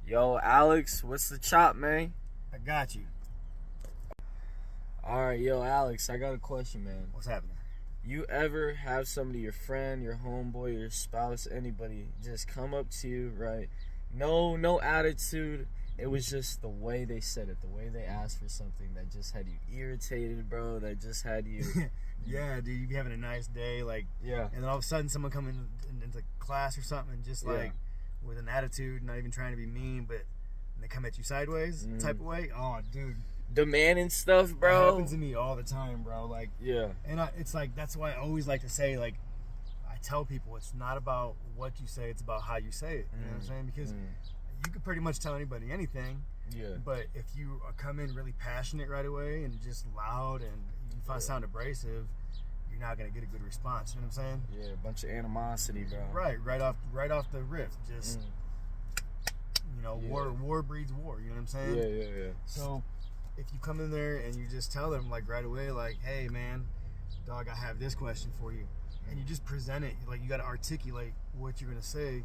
Yo, Alex, what's the chop, man? I got you. Alright, yo, Alex, I got a question, man. What's happening? You ever have somebody, your friend, your homeboy, your spouse, anybody, just come up to you, right? No attitude. It was just the way they said it, the way they asked for something that just had you irritated, bro. That just had you. Yeah, dude, you be having a nice day, like, Yeah. and then all of a sudden someone come into class or something and just like with an attitude, not even trying to be mean, but they come at you sideways type of way. Oh, dude, Demanding stuff, that bro. happens to me all the time, bro. Like, Yeah. and it's like that's why I always like to say, like, I tell people it's not about what you say, it's about how you say it. You know what I'm saying? Because you could pretty much tell anybody anything. Yeah. But if you come in really passionate right away and just loud and you sound abrasive, you're not gonna get a good response. You know what I'm saying? Yeah, a bunch of animosity, bro. Right off the rip. Just war breeds war. You know what I'm saying? Yeah. So if you come in there and you just tell them like right away, like, hey man, dog, I have this question for you, and you just present it, like you got to articulate what you're gonna say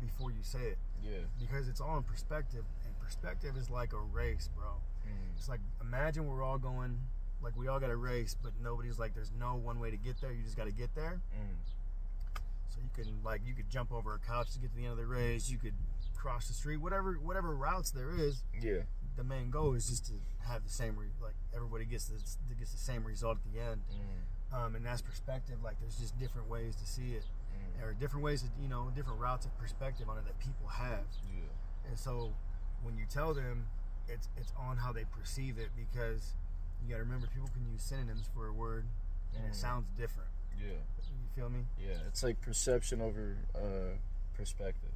before you say it. Yeah. Because it's all in perspective, and perspective is like a race, bro. It's like, imagine we're all going, like we all got a race, but nobody's like, there's no one way to get there. You just got to get there. So you could jump over a couch to get to the end of the race. You could cross the street, whatever routes there is. Yeah. The main goal is just to have the same, like everybody gets the same result at the end. And that's perspective. Like there's just different ways to see it, or different ways that different routes of perspective on it that people have. Yeah. And so when you tell them, it's on how they perceive it, because you got to remember people can use synonyms for a word, and it sounds different. Yeah. You feel me? Yeah. It's like perception over perspective.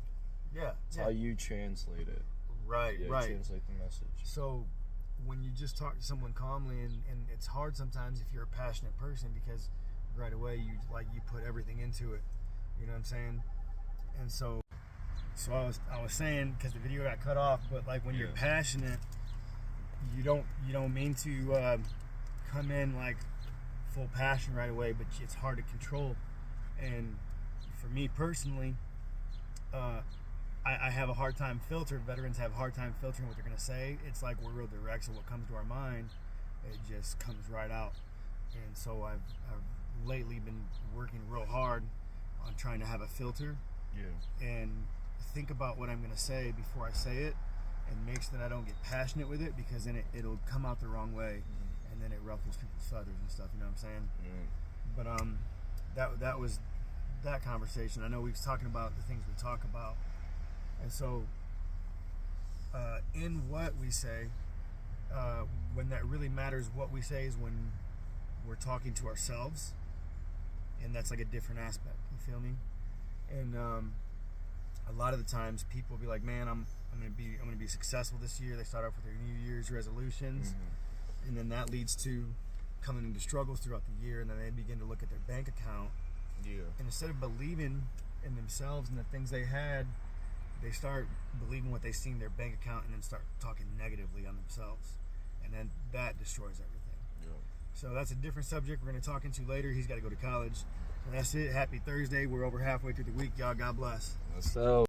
Yeah. It's how you translate it. Right. Yeah, translate the message. So when you just talk to someone calmly, and it's hard sometimes if you're a passionate person, because right away you put everything into it. You know what I'm saying? And so I was saying, because the video got cut off, but like when you're passionate, you don't mean to come in like full passion right away, but it's hard to control. And for me personally, I have a hard time filtering. Veterans have a hard time filtering what they're going to say. It's like we're real direct, so what comes to our mind, it just comes right out. And so I've lately been working real hard on trying to have a filter and think about what I'm going to say before I say it, and make sure that I don't get passionate with it, because then it'll come out the wrong way, and then it ruffles people's feathers and stuff. You know what I'm saying? But that was that conversation. I know we was talking about the things we talk about. And so, in what we say, when that really matters, what we say is when we're talking to ourselves, and that's like a different aspect. You feel me? And a lot of the times, people will be like, "Man, I'm gonna be successful this year." They start off with their New Year's resolutions, and then that leads to coming into struggles throughout the year, and then they begin to look at their bank account. Yeah. And instead of believing in themselves and the things they had, they start believing what they see in their bank account, and then start talking negatively on themselves, and then that destroys everything. Yeah. So that's a different subject we're going to talk into later. He's got to go to college. So that's it. Happy Thursday. We're over halfway through the week, y'all. God bless. So